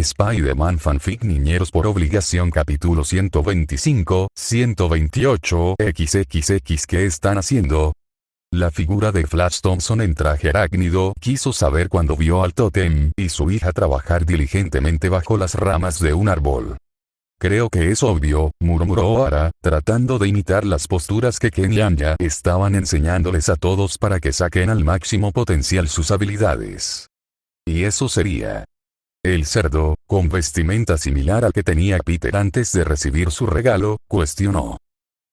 Spider-Man Fanfic Niñeros por Obligación capítulo 125, 128, XXX ¿qué están haciendo? La figura de Flash Thompson en traje arácnido quiso saber cuando vio al tótem y su hija trabajar diligentemente bajo las ramas de un árbol. Creo que es obvio, murmuró Ohara, tratando de imitar las posturas que Ken y Anya estaban enseñándoles a todos para que saquen al máximo potencial sus habilidades. Y eso sería. El cerdo, con vestimenta similar al que tenía Peter antes de recibir su regalo, cuestionó.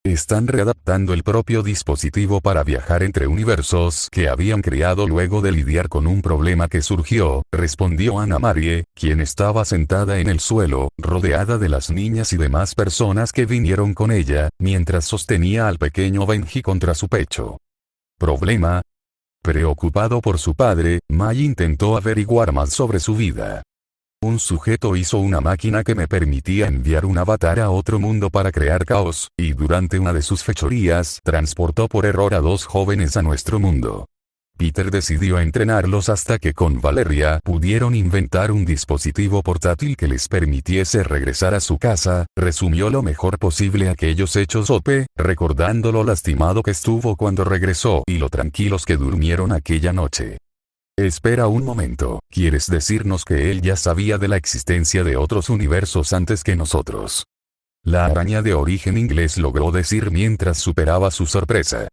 Están readaptando el propio dispositivo para viajar entre universos que habían creado luego de lidiar con un problema que surgió, respondió Anna Marie, quien estaba sentada en el suelo, rodeada de las niñas y demás personas que vinieron con ella, mientras sostenía al pequeño Benji contra su pecho. ¿Problema? Preocupado por su padre, Mai intentó averiguar más sobre su vida. Un sujeto hizo una máquina que me permitía enviar un avatar a otro mundo para crear caos, y durante una de sus fechorías transportó por error a 2 jóvenes a nuestro mundo. Peter decidió entrenarlos hasta que con Valeria pudieron inventar un dispositivo portátil que les permitiese regresar a su casa, resumió lo mejor posible aquellos hechos Ope, recordando lo lastimado que estuvo cuando regresó y lo tranquilos que durmieron aquella noche. Espera un momento, ¿quieres decirnos que él ya sabía de la existencia de otros universos antes que nosotros? La araña de origen inglés logró decir mientras superaba su sorpresa.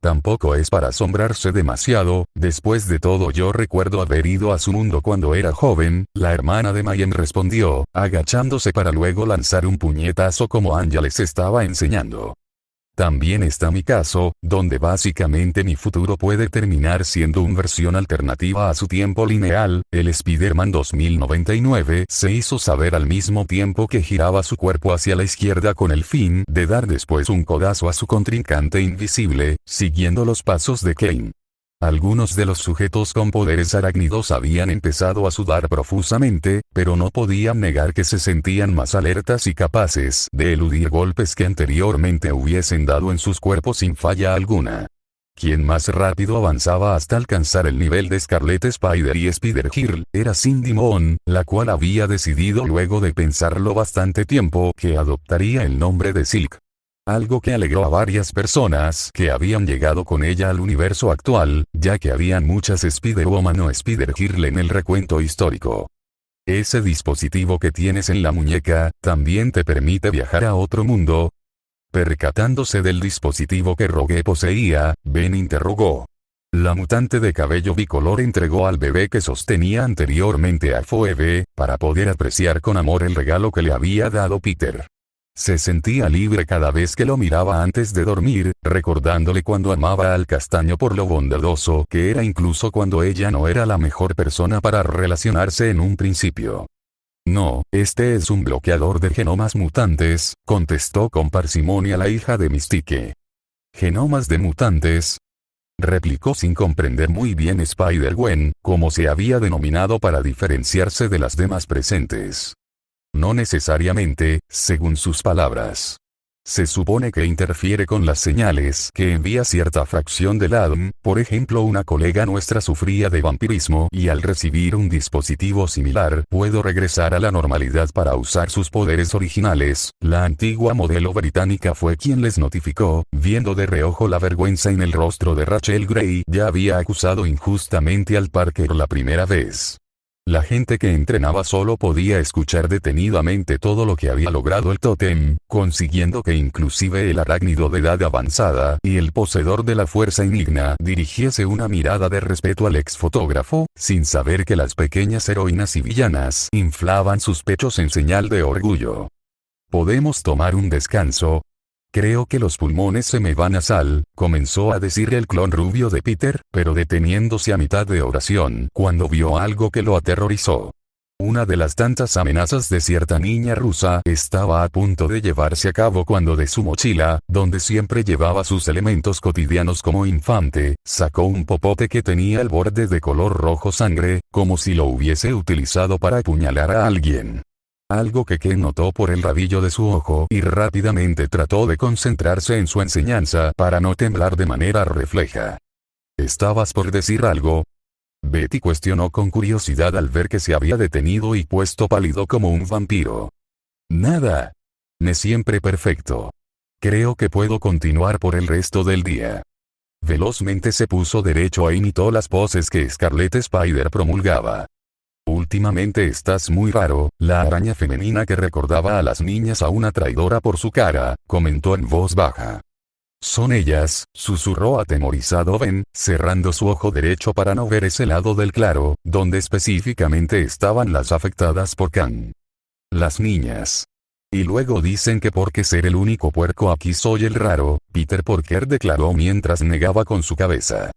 Tampoco es para asombrarse demasiado, después de todo yo recuerdo haber ido a su mundo cuando era joven, la hermana de Mayen respondió, agachándose para luego lanzar un puñetazo como Anya les estaba enseñando. También está mi caso, donde básicamente mi futuro puede terminar siendo una versión alternativa a su tiempo lineal. El Spider-Man 2099 se hizo saber al mismo tiempo que giraba su cuerpo hacia la izquierda con el fin de dar después un codazo a su contrincante invisible, siguiendo los pasos de Kane. Algunos de los sujetos con poderes arácnidos habían empezado a sudar profusamente, pero no podían negar que se sentían más alertas y capaces de eludir golpes que anteriormente hubiesen dado en sus cuerpos sin falla alguna. Quien más rápido avanzaba hasta alcanzar el nivel de Scarlet Spider y Spider-Girl, era Cindy Moon, la cual había decidido luego de pensarlo bastante tiempo que adoptaría el nombre de Silk. Algo que alegró a varias personas que habían llegado con ella al universo actual, ya que habían muchas Spider-Woman o Spider-Girl en el recuento histórico. Ese dispositivo que tienes en la muñeca, ¿también te permite viajar a otro mundo? Percatándose del dispositivo que Rogue poseía, Ben interrogó. La mutante de cabello bicolor entregó al bebé que sostenía anteriormente a Phoebe, para poder apreciar con amor el regalo que le había dado Peter. Se sentía libre cada vez que lo miraba antes de dormir, recordándole cuando amaba al castaño por lo bondadoso que era incluso cuando ella no era la mejor persona para relacionarse en un principio. No, este es un bloqueador de genomas mutantes, contestó con parsimonia la hija de Mystique. ¿Genomas de mutantes? Replicó sin comprender muy bien Spider-Gwen, como se había denominado para diferenciarse de las demás presentes. No necesariamente, según sus palabras. Se supone que interfiere con las señales que envía cierta fracción del ADN, por ejemplo una colega nuestra sufría de vampirismo y al recibir un dispositivo similar puedo regresar a la normalidad para usar sus poderes originales. La antigua modelo británica fue quien les notificó, viendo de reojo la vergüenza en el rostro de Rachel Gray. Ya había acusado injustamente al Parker la primera vez. La gente que entrenaba solo podía escuchar detenidamente todo lo que había logrado el tótem, consiguiendo que inclusive el arácnido de edad avanzada y el poseedor de la fuerza inigna dirigiese una mirada de respeto al ex fotógrafo, sin saber que las pequeñas heroínas y villanas inflaban sus pechos en señal de orgullo. ¿Podemos tomar un descanso? Creo que los pulmones se me van a sal, comenzó a decir el clon rubio de Peter, pero deteniéndose a mitad de oración cuando vio algo que lo aterrorizó. Una de las tantas amenazas de cierta niña rusa estaba a punto de llevarse a cabo cuando de su mochila, donde siempre llevaba sus elementos cotidianos como infante, sacó un popote que tenía el borde de color rojo sangre, como si lo hubiese utilizado para apuñalar a alguien. Algo que Ken notó por el rabillo de su ojo y rápidamente trató de concentrarse en su enseñanza para no temblar de manera refleja. ¿Estabas por decir algo? Betty cuestionó con curiosidad al ver que se había detenido y puesto pálido como un vampiro. Nada. Me siempre perfecto. Creo que puedo continuar por el resto del día. Velozmente se puso derecho e imitó las poses que Scarlet Spider promulgaba. Últimamente estás muy raro, la araña femenina que recordaba a las niñas a una traidora por su cara, comentó en voz baja. Son ellas, susurró atemorizado Ben, cerrando su ojo derecho para no ver ese lado del claro, donde específicamente estaban las afectadas por Kang. Las niñas. Y luego dicen que porque ser el único puerco aquí soy el raro, Peter Parker declaró mientras negaba con su cabeza.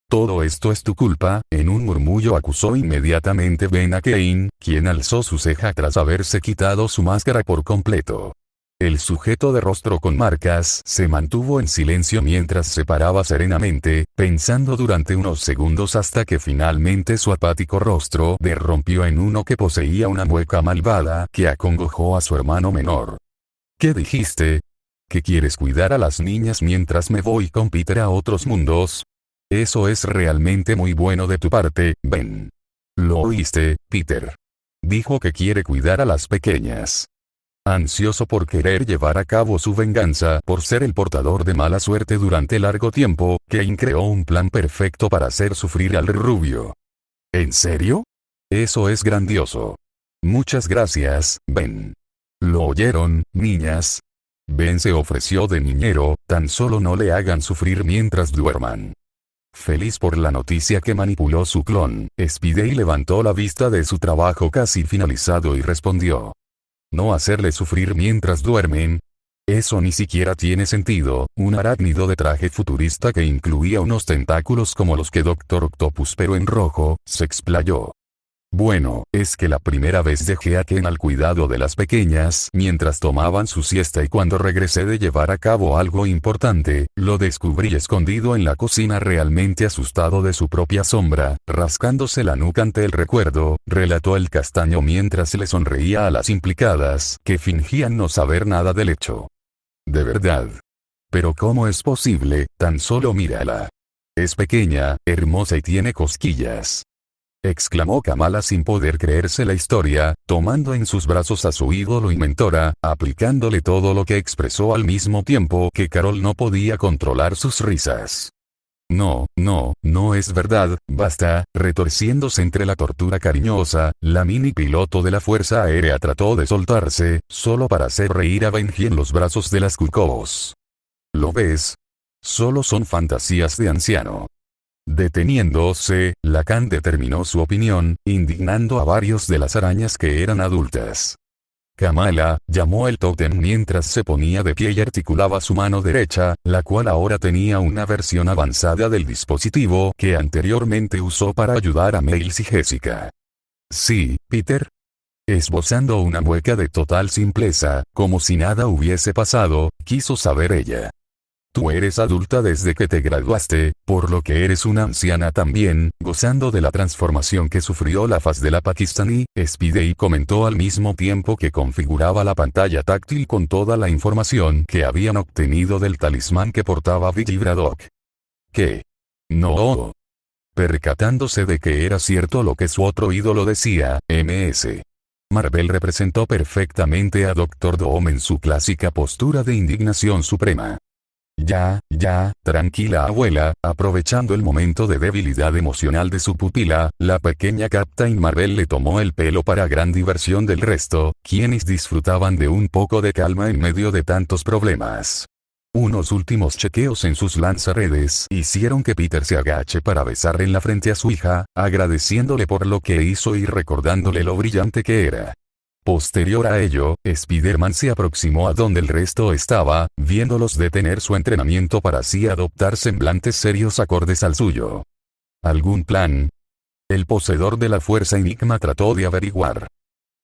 Todo esto es tu culpa, en un murmullo acusó inmediatamente Ben a Kane, quien alzó su ceja tras haberse quitado su máscara por completo. El sujeto de rostro con marcas se mantuvo en silencio mientras se paraba serenamente, pensando durante unos segundos hasta que finalmente su apático rostro derrumpió en uno que poseía una mueca malvada que acongojó a su hermano menor. ¿Qué dijiste? ¿Que quieres cuidar a las niñas mientras me voy con Peter a otros mundos? Eso es realmente muy bueno de tu parte, Ben. ¿Lo oíste, Peter? Dijo que quiere cuidar a las pequeñas. Ansioso por querer llevar a cabo su venganza por ser el portador de mala suerte durante largo tiempo, Kane creó un plan perfecto para hacer sufrir al rubio. ¿En serio? Eso es grandioso. Muchas gracias, Ben. ¿Lo oyeron, niñas? Ben se ofreció de niñero, tan solo no le hagan sufrir mientras duerman. Feliz por la noticia que manipuló su clon, Spidey levantó la vista de su trabajo casi finalizado y respondió. ¿No hacerle sufrir mientras duermen? Eso ni siquiera tiene sentido, un arácnido de traje futurista que incluía unos tentáculos como los que Doctor Octopus pero en rojo, se explayó. Bueno, es que la primera vez dejé a Ken al cuidado de las pequeñas mientras tomaban su siesta y cuando regresé de llevar a cabo algo importante, lo descubrí escondido en la cocina realmente asustado de su propia sombra, rascándose la nuca ante el recuerdo, relató el castaño mientras le sonreía a las implicadas, que fingían no saber nada del hecho. De verdad. Pero ¿cómo es posible? Tan solo mírala. Es pequeña, hermosa y tiene cosquillas. Exclamó Kamala sin poder creerse la historia, tomando en sus brazos a su ídolo y mentora, aplicándole todo lo que expresó al mismo tiempo que Carol no podía controlar sus risas. No es verdad, basta, retorciéndose entre la tortura cariñosa, la mini piloto de la Fuerza Aérea trató de soltarse, solo para hacer reír a Benji en los brazos de las Cuckoos. ¿Lo ves? Solo son fantasías de anciano. Deteniéndose, Lacan determinó su opinión, indignando a varios de las arañas que eran adultas. Kamala, llamó el tótem mientras se ponía de pie y articulaba su mano derecha, la cual ahora tenía una versión avanzada del dispositivo que anteriormente usó para ayudar a Miles y Jessica. Sí, Peter. Esbozando una mueca de total simpleza, como si nada hubiese pasado, quiso saber ella. Tú eres adulta desde que te graduaste, por lo que eres una anciana también, gozando de la transformación que sufrió la faz de la pakistaní, Spidey comentó al mismo tiempo que configuraba la pantalla táctil con toda la información que habían obtenido del talismán que portaba Billy Braddock. ¿Qué? No. Percatándose de que era cierto lo que su otro ídolo decía, Ms. Marvel representó perfectamente a Doctor Doom en su clásica postura de indignación suprema. Ya, tranquila abuela, aprovechando el momento de debilidad emocional de su pupila, la pequeña Captain Marvel le tomó el pelo para gran diversión del resto, quienes disfrutaban de un poco de calma en medio de tantos problemas. Unos últimos chequeos en sus lanzaredes hicieron que Peter se agache para besar en la frente a su hija, agradeciéndole por lo que hizo y recordándole lo brillante que era. Posterior a ello, Spider-Man se aproximó a donde el resto estaba, viéndolos detener su entrenamiento para así adoptar semblantes serios acordes al suyo. ¿Algún plan? El poseedor de la fuerza Enigma trató de averiguar.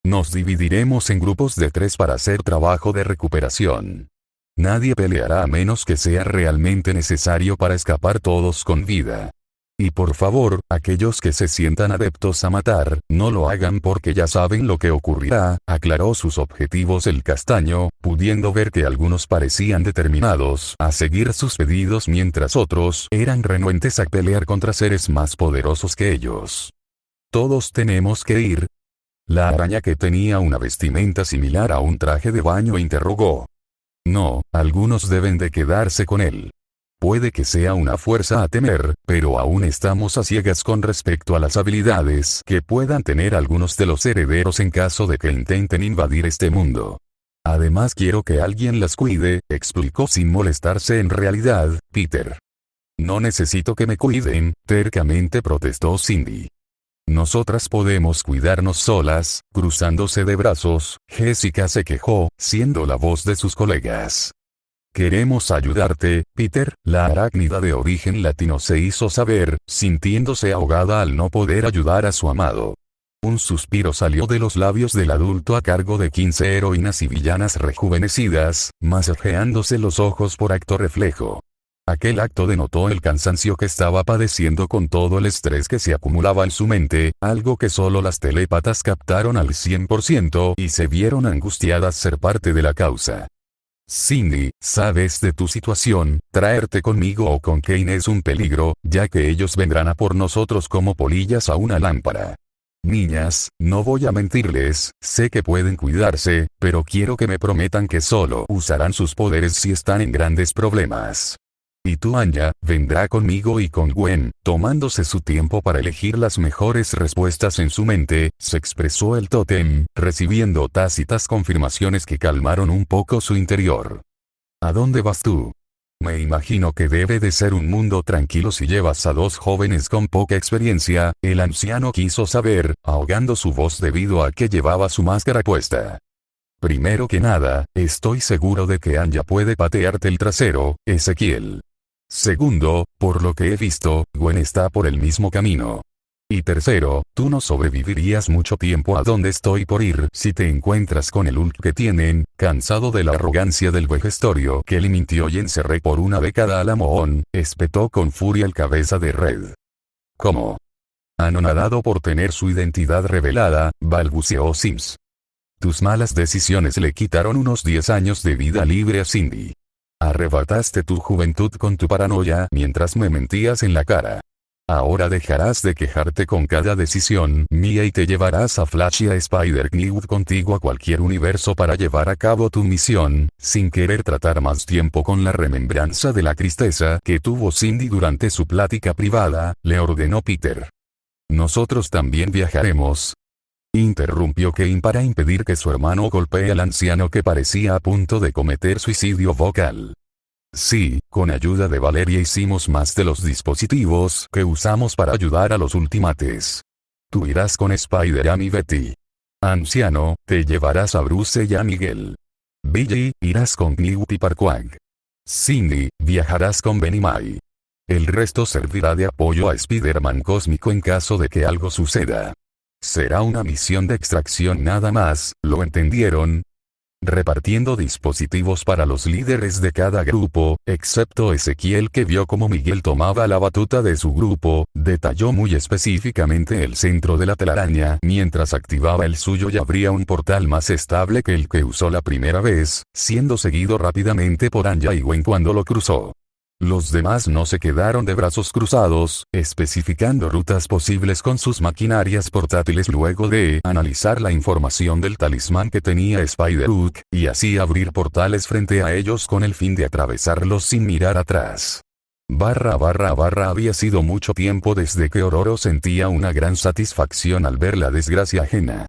Nos dividiremos en grupos de 3 para hacer trabajo de recuperación. Nadie peleará a menos que sea realmente necesario para escapar todos con vida. Y por favor, aquellos que se sientan adeptos a matar, no lo hagan porque ya saben lo que ocurrirá, aclaró sus objetivos el castaño, pudiendo ver que algunos parecían determinados a seguir sus pedidos mientras otros eran renuentes a pelear contra seres más poderosos que ellos. ¿Todos tenemos que ir? La araña, que tenía una vestimenta similar a un traje de baño, interrogó. No, algunos deben de quedarse con él. Puede que sea una fuerza a temer, pero aún estamos a ciegas con respecto a las habilidades que puedan tener algunos de los herederos en caso de que intenten invadir este mundo. Además, quiero que alguien las cuide, explicó sin molestarse en realidad, Peter. No necesito que me cuiden, tercamente protestó Cindy. Nosotras podemos cuidarnos solas, cruzándose de brazos, Jessica se quejó, siendo la voz de sus colegas. Queremos ayudarte, Peter, la arácnida de origen latino se hizo saber, sintiéndose ahogada al no poder ayudar a su amado. Un suspiro salió de los labios del adulto a cargo de 15 heroínas y villanas rejuvenecidas, masajeándose los ojos por acto reflejo. Aquel acto denotó el cansancio que estaba padeciendo con todo el estrés que se acumulaba en su mente, algo que solo las telépatas captaron al 100% y se vieron angustiadas ser parte de la causa. Cindy, sabes de tu situación, traerte conmigo o con Kane es un peligro, ya que ellos vendrán a por nosotros como polillas a una lámpara. Niñas, no voy a mentirles, sé que pueden cuidarse, pero quiero que me prometan que solo usarán sus poderes si están en grandes problemas. Y tú, Anya, vendrá conmigo y con Gwen, tomándose su tiempo para elegir las mejores respuestas en su mente, se expresó el tótem, recibiendo tácitas confirmaciones que calmaron un poco su interior. ¿A dónde vas tú? Me imagino que debe de ser un mundo tranquilo si llevas a dos jóvenes con poca experiencia, el anciano quiso saber, ahogando su voz debido a que llevaba su máscara puesta. Primero que nada, estoy seguro de que Anya puede patearte el trasero, Ezequiel. Segundo, por lo que he visto, Gwen está por el mismo camino. Y tercero, tú no sobrevivirías mucho tiempo a donde estoy por ir si te encuentras con el Hulk que tienen, cansado de la arrogancia del vejestorio que le mintió y encerré por una década a la Mohón, espetó con furia el cabeza de Red. ¿Cómo? Anonadado por tener su identidad revelada, balbuceó Sims. Tus malas decisiones le quitaron unos 10 años de vida libre a Cindy. Arrebataste tu juventud con tu paranoia mientras me mentías en la cara. Ahora dejarás de quejarte con cada decisión mía y te llevarás a Flash y a Spider-Gwen contigo a cualquier universo para llevar a cabo tu misión, sin querer tratar más tiempo con la remembranza de la tristeza que tuvo Cindy durante su plática privada, le ordenó Peter. Nosotros también viajaremos. Interrumpió Kane para impedir que su hermano golpee al anciano que parecía a punto de cometer suicidio vocal. Sí, con ayuda de Valeria hicimos más de los dispositivos que usamos para ayudar a los Ultimates. Tú irás con Spider-Man y Betty. Anciano, te llevarás a Bruce y a Miguel. Billy, irás con Newt y Parquag. Cindy, viajarás con Ben y May. El resto servirá de apoyo a Spider-Man cósmico en caso de que algo suceda. Será una misión de extracción nada más, ¿lo entendieron? Repartiendo dispositivos para los líderes de cada grupo, excepto Ezequiel que vio cómo Miguel tomaba la batuta de su grupo, detalló muy específicamente el centro de la telaraña mientras activaba el suyo y abría un portal más estable que el que usó la primera vez, siendo seguido rápidamente por Anya y Gwen cuando lo cruzó. Los demás no se quedaron de brazos cruzados, especificando rutas posibles con sus maquinarias portátiles luego de analizar la información del talismán que tenía Spider-Hulk, y así abrir portales frente a ellos con el fin de atravesarlos sin mirar atrás. Había sido mucho tiempo desde que Ororo sentía una gran satisfacción al ver la desgracia ajena.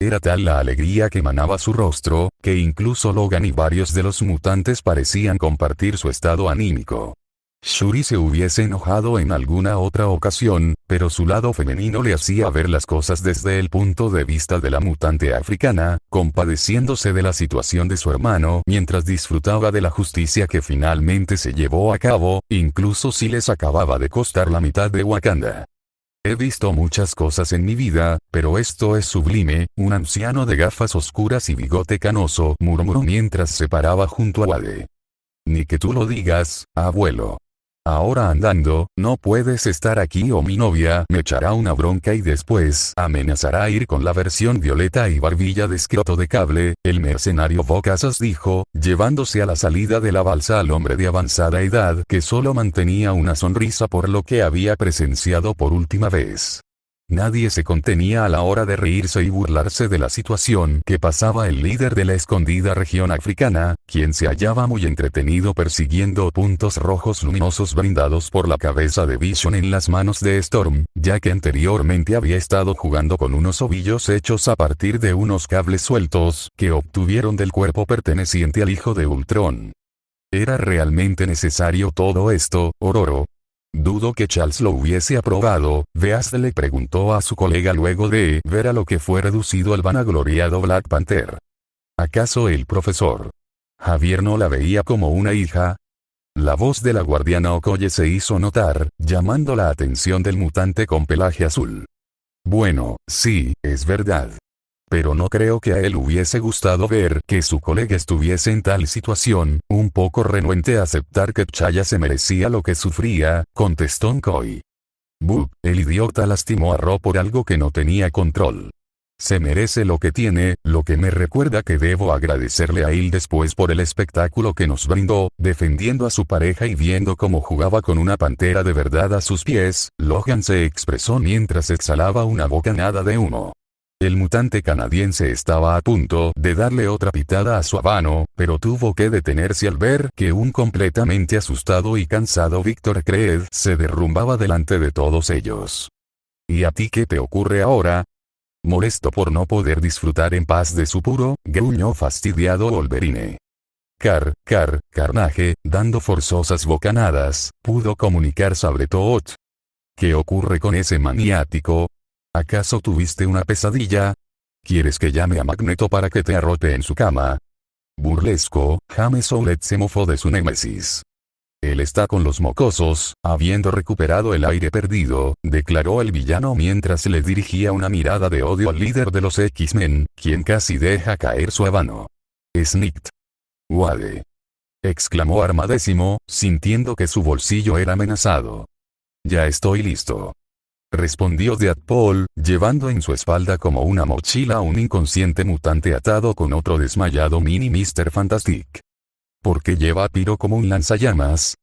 Era tal la alegría que emanaba su rostro, que incluso Logan y varios de los mutantes parecían compartir su estado anímico. Shuri se hubiese enojado en alguna otra ocasión, pero su lado femenino le hacía ver las cosas desde el punto de vista de la mutante africana, compadeciéndose de la situación de su hermano mientras disfrutaba de la justicia que finalmente se llevó a cabo, incluso si les acababa de costar la mitad de Wakanda. He visto muchas cosas en mi vida, pero esto es sublime, un anciano de gafas oscuras y bigote canoso murmuró mientras se paraba junto a Wade. Ni que tú lo digas, abuelo. Ahora andando, no puedes estar aquí o mi novia me echará una bronca y después amenazará ir con la versión violeta y barbilla de escroto de cable, el mercenario Bocazas dijo, llevándose a la salida de la balsa al hombre de avanzada edad que solo mantenía una sonrisa por lo que había presenciado por última vez. Nadie se contenía a la hora de reírse y burlarse de la situación que pasaba el líder de la escondida región africana, quien se hallaba muy entretenido persiguiendo puntos rojos luminosos brindados por la cabeza de Vision en las manos de Storm, ya que anteriormente había estado jugando con unos ovillos hechos a partir de unos cables sueltos que obtuvieron del cuerpo perteneciente al hijo de Ultron. ¿Era realmente necesario todo esto, Ororo? Dudo que Charles lo hubiese aprobado, Beast le preguntó a su colega luego de ver a lo que fue reducido el vanagloriado Black Panther. ¿Acaso el profesor Javier no la veía como una hija? La voz de la guardiana Okoye se hizo notar, llamando la atención del mutante con pelaje azul. Bueno, sí, es verdad. Pero no creo que a él hubiese gustado ver que su colega estuviese en tal situación, un poco renuente a aceptar que T'Challa se merecía lo que sufría, contestó Nkoi. Boop, el idiota lastimó a Ro por algo que no tenía control. Se merece lo que tiene, lo que me recuerda que debo agradecerle a él después por el espectáculo que nos brindó, defendiendo a su pareja y viendo cómo jugaba con una pantera de verdad a sus pies, Logan se expresó mientras exhalaba una bocanada de humo. El mutante canadiense estaba a punto de darle otra pitada a su habano, pero tuvo que detenerse al ver que un completamente asustado y cansado Victor Creed se derrumbaba delante de todos ellos. ¿Y a ti qué te ocurre ahora? Molesto por no poder disfrutar en paz de su puro, gruñó fastidiado Wolverine. Carnage, dando forzosas bocanadas, pudo comunicar Sabretooth. ¿Qué ocurre con ese maniático? ¿Acaso tuviste una pesadilla? ¿Quieres que llame a Magneto para que te arrope en su cama? Burlesco, James Owlett se mofó de su némesis. Él está con los mocosos, habiendo recuperado el aire perdido, declaró el villano mientras le dirigía una mirada de odio al líder de los X-Men, quien casi deja caer su habano. Snicked. Wade. Exclamó Armadésimo, sintiendo que su bolsillo era amenazado. Ya estoy listo. Respondió Deadpool, llevando en su espalda como una mochila a un inconsciente mutante atado con otro desmayado mini Mr. Fantastic. ¿Por qué lleva a Pyro como un lanzallamas?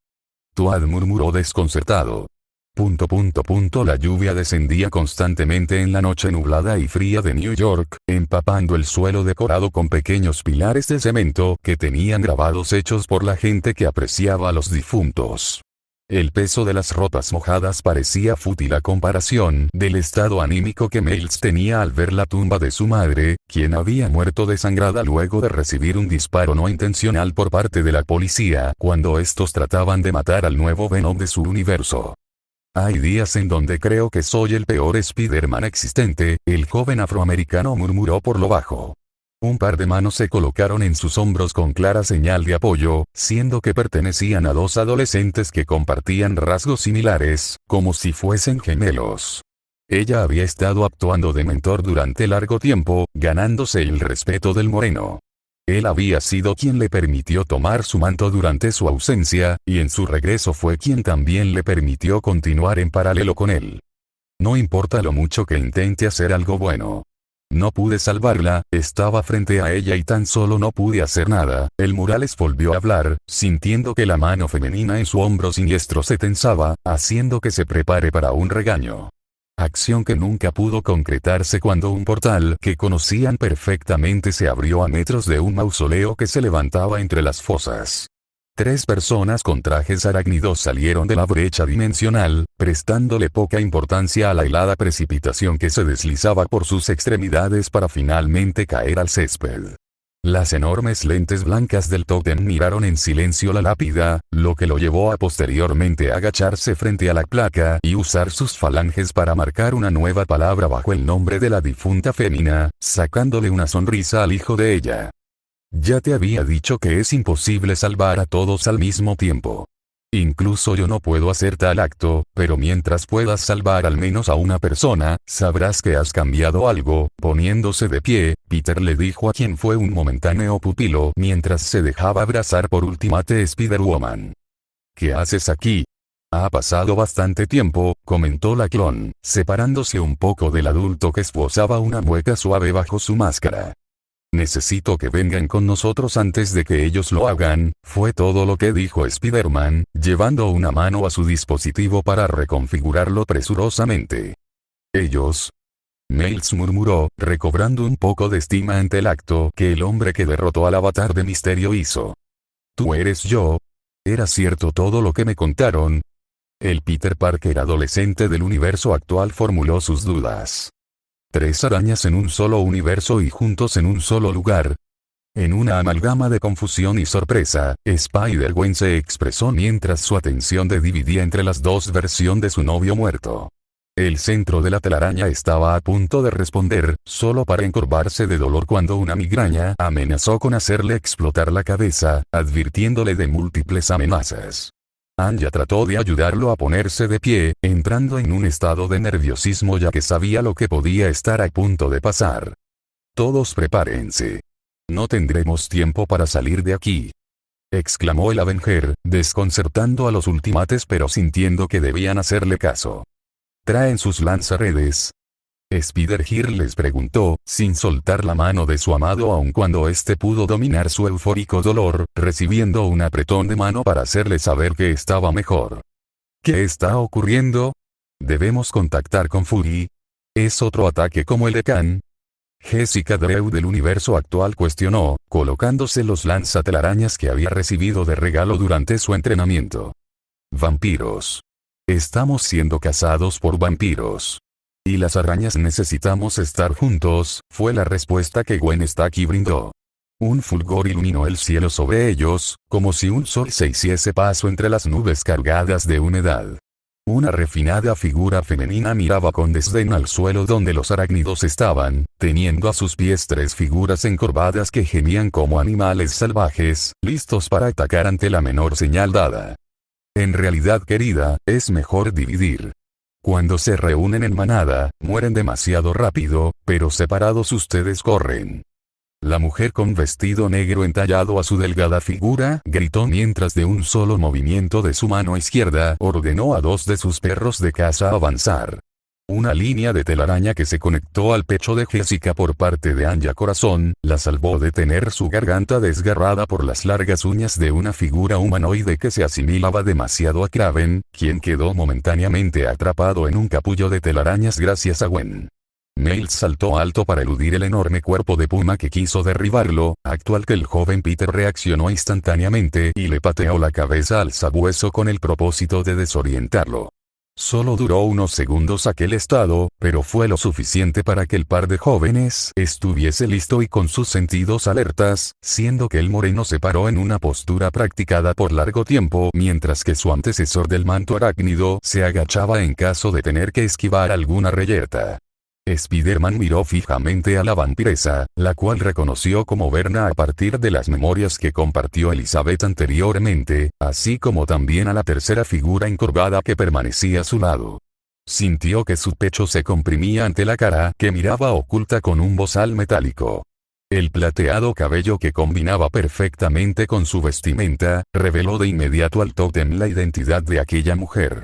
Toad murmuró desconcertado. La lluvia descendía constantemente en la noche nublada y fría de New York, empapando el suelo decorado con pequeños pilares de cemento que tenían grabados hechos por la gente que apreciaba a los difuntos. El peso de las ropas mojadas parecía fútil a comparación del estado anímico que Miles tenía al ver la tumba de su madre, quien había muerto desangrada luego de recibir un disparo no intencional por parte de la policía cuando estos trataban de matar al nuevo Venom de su universo. Hay días en donde creo que soy el peor Spider-Man existente, el joven afroamericano murmuró por lo bajo. Un par de manos se colocaron en sus hombros con clara señal de apoyo, siendo que pertenecían a dos adolescentes que compartían rasgos similares, como si fuesen gemelos. Ella había estado actuando de mentor durante largo tiempo, ganándose el respeto del moreno. Él había sido quien le permitió tomar su manto durante su ausencia, y en su regreso fue quien también le permitió continuar en paralelo con él. No importa lo mucho que intente hacer algo bueno. No pude salvarla, estaba frente a ella y tan solo no pude hacer nada. El Morales volvió a hablar, sintiendo que la mano femenina en su hombro siniestro se tensaba, haciendo que se prepare para un regaño. Acción que nunca pudo concretarse cuando un portal que conocían perfectamente se abrió a metros de un mausoleo que se levantaba entre las fosas. 3 personas con trajes arácnidos salieron de la brecha dimensional, prestándole poca importancia a la helada precipitación que se deslizaba por sus extremidades para finalmente caer al césped. Las enormes lentes blancas del tótem miraron en silencio la lápida, lo que lo llevó a posteriormente agacharse frente a la placa y usar sus falanges para marcar una nueva palabra bajo el nombre de la difunta fémina, sacándole una sonrisa al hijo de ella. Ya te había dicho que es imposible salvar a todos al mismo tiempo. Incluso yo no puedo hacer tal acto, pero mientras puedas salvar al menos a una persona, sabrás que has cambiado algo. Poniéndose de pie, Peter le dijo a quien fue un momentáneo pupilo mientras se dejaba abrazar por Ultimate Spider-Woman. ¿Qué haces aquí? Ha pasado bastante tiempo, comentó la clon, separándose un poco del adulto que esbozaba una mueca suave bajo su máscara. Necesito que vengan con nosotros antes de que ellos lo hagan, fue todo lo que dijo Spider-Man, llevando una mano a su dispositivo para reconfigurarlo presurosamente. Ellos. Miles murmuró, recobrando un poco de estima ante el acto que el hombre que derrotó al avatar de Misterio hizo. ¿Tú eres yo? ¿Era cierto todo lo que me contaron? El Peter Parker adolescente del universo actual formuló sus dudas. 3 arañas en un solo universo y juntos en un solo lugar. En una amalgama de confusión y sorpresa, Spider-Gwen se expresó mientras su atención se dividía entre las dos versiones de su novio muerto. El centro de la telaraña estaba a punto de responder, solo para encorvarse de dolor cuando una migraña amenazó con hacerle explotar la cabeza, advirtiéndole de múltiples amenazas. Anya trató de ayudarlo a ponerse de pie, entrando en un estado de nerviosismo ya que sabía lo que podía estar a punto de pasar. Todos prepárense. No tendremos tiempo para salir de aquí, exclamó el Avenger, desconcertando a los Ultimates pero sintiendo que debían hacerle caso. ¿Traen sus lanzaredes? Spider-Girl les preguntó, sin soltar la mano de su amado aun cuando éste pudo dominar su eufórico dolor, recibiendo un apretón de mano para hacerle saber que estaba mejor. ¿Qué está ocurriendo? ¿Debemos contactar con Fury? ¿Es otro ataque como el de Khan? Jessica Drew del universo actual cuestionó, colocándose los lanzatelarañas que había recibido de regalo durante su entrenamiento. Vampiros. Estamos siendo cazados por vampiros. Y las arañas necesitamos estar juntos, fue la respuesta que Gwen Stacy brindó. Un fulgor iluminó el cielo sobre ellos, como si un sol se hiciese paso entre las nubes cargadas de humedad. Una refinada figura femenina miraba con desdén al suelo donde los arácnidos estaban, teniendo a sus pies 3 figuras encorvadas que gemían como animales salvajes, listos para atacar ante la menor señal dada. En realidad, querida, es mejor dividir. Cuando se reúnen en manada, mueren demasiado rápido, pero separados ustedes corren. La mujer con vestido negro entallado a su delgada figura gritó mientras de un solo movimiento de su mano izquierda ordenó a 2 de sus perros de caza avanzar. Una línea de telaraña que se conectó al pecho de Jessica por parte de Anya Corazón, la salvó de tener su garganta desgarrada por las largas uñas de una figura humanoide que se asimilaba demasiado a Kraven, quien quedó momentáneamente atrapado en un capullo de telarañas gracias a Gwen. Miles saltó alto para eludir el enorme cuerpo de puma que quiso derribarlo, actual que el joven Peter reaccionó instantáneamente y le pateó la cabeza al sabueso con el propósito de desorientarlo. Solo duró unos segundos aquel estado, pero fue lo suficiente para que el par de jóvenes estuviese listo y con sus sentidos alertas, siendo que el moreno se paró en una postura practicada por largo tiempo mientras que su antecesor del manto arácnido se agachaba en caso de tener que esquivar alguna reyerta. Spider-Man miró fijamente a la vampiresa, la cual reconoció como Verna a partir de las memorias que compartió Elizabeth anteriormente, así como también a la tercera figura encorvada que permanecía a su lado. Sintió que su pecho se comprimía ante la cara que miraba oculta con un bozal metálico. El plateado cabello que combinaba perfectamente con su vestimenta, reveló de inmediato al tótem la identidad de aquella mujer.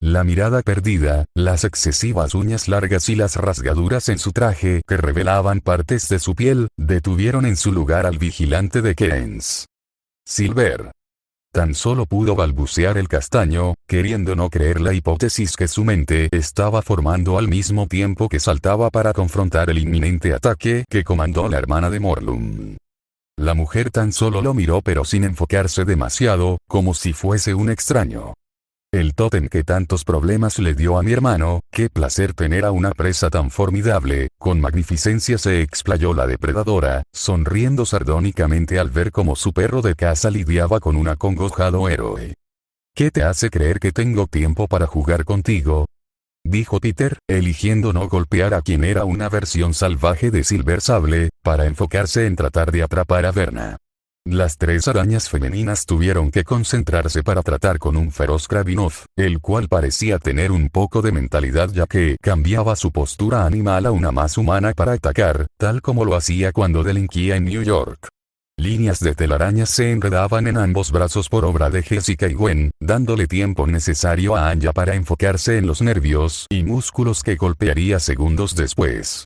La mirada perdida, las excesivas uñas largas y las rasgaduras en su traje que revelaban partes de su piel, detuvieron en su lugar al vigilante de Keynes. Silver. Tan solo pudo balbucear el castaño, queriendo no creer la hipótesis que su mente estaba formando al mismo tiempo que saltaba para confrontar el inminente ataque que comandó la hermana de Morlun. La mujer tan solo lo miró pero sin enfocarse demasiado, como si fuese un extraño. El tótem que tantos problemas le dio a mi hermano, qué placer tener a una presa tan formidable, con magnificencia se explayó la depredadora, sonriendo sardónicamente al ver cómo su perro de caza lidiaba con un acongojado héroe. ¿Qué te hace creer que tengo tiempo para jugar contigo?, dijo Peter, eligiendo no golpear a quien era una versión salvaje de Silver Sable, para enfocarse en tratar de atrapar a Verna. Las 3 arañas femeninas tuvieron que concentrarse para tratar con un feroz Kravinov, el cual parecía tener un poco de mentalidad ya que cambiaba su postura animal a una más humana para atacar, tal como lo hacía cuando delinquía en New York. Líneas de telarañas se enredaban en ambos brazos por obra de Jessica y Gwen, dándole tiempo necesario a Anya para enfocarse en los nervios y músculos que golpearía segundos después.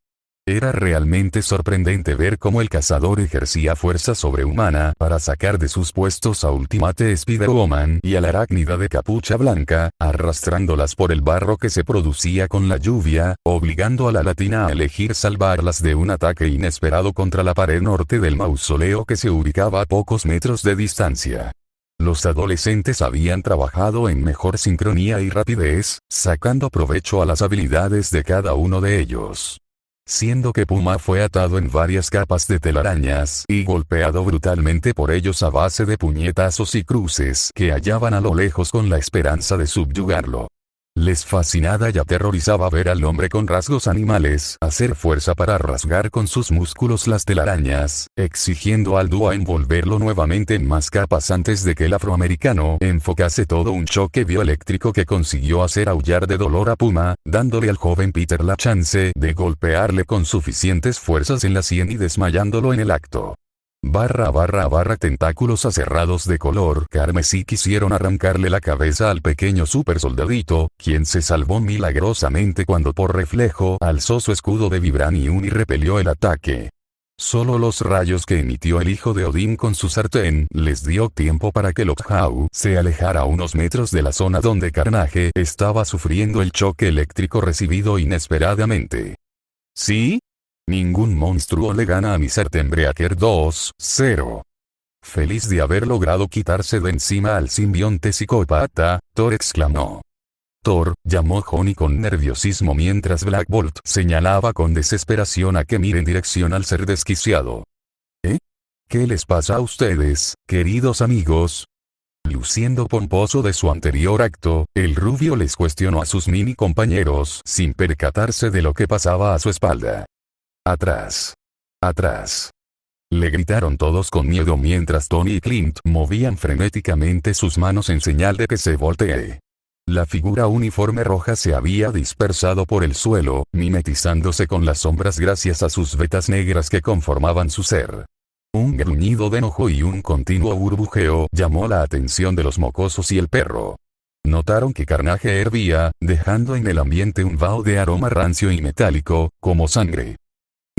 Era realmente sorprendente ver cómo el cazador ejercía fuerza sobrehumana para sacar de sus puestos a Ultimate Spider-Woman y a la arácnida de capucha blanca, arrastrándolas por el barro que se producía con la lluvia, obligando a la latina a elegir salvarlas de un ataque inesperado contra la pared norte del mausoleo que se ubicaba a pocos metros de distancia. Los adolescentes habían trabajado en mejor sincronía y rapidez, sacando provecho a las habilidades de cada uno de ellos. Siendo que Puma fue atado en varias capas de telarañas y golpeado brutalmente por ellos a base de puñetazos y cruces que hallaban a lo lejos con la esperanza de subyugarlo. Les fascinaba y aterrorizaba ver al hombre con rasgos animales hacer fuerza para rasgar con sus músculos las telarañas, exigiendo al dúo a envolverlo nuevamente en más capas antes de que el afroamericano enfocase todo un choque bioeléctrico que consiguió hacer aullar de dolor a Puma, dándole al joven Peter la chance de golpearle con suficientes fuerzas en la sien y desmayándolo en el acto. Tentáculos aserrados de color carmesí quisieron arrancarle la cabeza al pequeño supersoldadito, quien se salvó milagrosamente cuando por reflejo alzó su escudo de vibranium y repelió el ataque. Solo los rayos que emitió el hijo de Odín con su sartén les dio tiempo para que Lockjaw se alejara unos metros de la zona donde Carnage estaba sufriendo el choque eléctrico recibido inesperadamente. ¿Sí? Ningún monstruo le gana a mi sartén Breaker 2-0. Feliz de haber logrado quitarse de encima al simbionte psicópata, Thor exclamó. Thor, llamó Johnny con nerviosismo mientras Black Bolt señalaba con desesperación a Kemir en dirección al ser desquiciado. ¿Qué les pasa a ustedes, queridos amigos? Luciendo pomposo de su anterior acto, el rubio les cuestionó a sus mini compañeros sin percatarse de lo que pasaba a su espalda. Atrás. Atrás. Le gritaron todos con miedo mientras Tony y Clint movían frenéticamente sus manos en señal de que se voltee. La figura uniforme roja se había dispersado por el suelo, mimetizándose con las sombras gracias a sus vetas negras que conformaban su ser. Un gruñido de enojo y un continuo burbujeo llamó la atención de los mocosos y el perro. Notaron que Carnage hervía, dejando en el ambiente un vaho de aroma rancio y metálico, como sangre.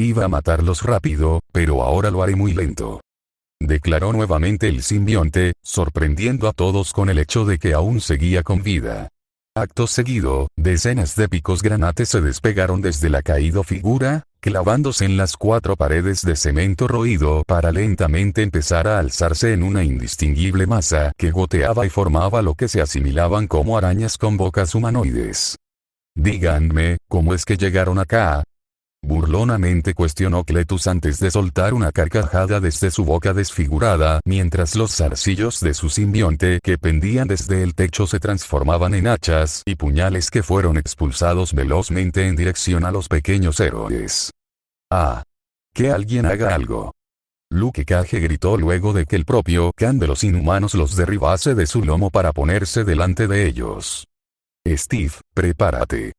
Iba a matarlos rápido, pero ahora lo haré muy lento. Declaró nuevamente el simbionte, sorprendiendo a todos con el hecho de que aún seguía con vida. Acto seguido, decenas de picos granates se despegaron desde la caída figura, clavándose en las 4 paredes de cemento roído para lentamente empezar a alzarse en una indistinguible masa que goteaba y formaba lo que se asimilaban como arañas con bocas humanoides. Díganme, ¿cómo es que llegaron acá? Burlonamente cuestionó Cletus antes de soltar una carcajada desde su boca desfigurada mientras los zarcillos de su simbionte que pendían desde el techo se transformaban en hachas y puñales que fueron expulsados velozmente en dirección a los pequeños héroes. ¡Ah! ¡Que alguien haga algo! Luke Cage gritó luego de que el propio Khan de los inhumanos los derribase de su lomo para ponerse delante de ellos. Steve, prepárate.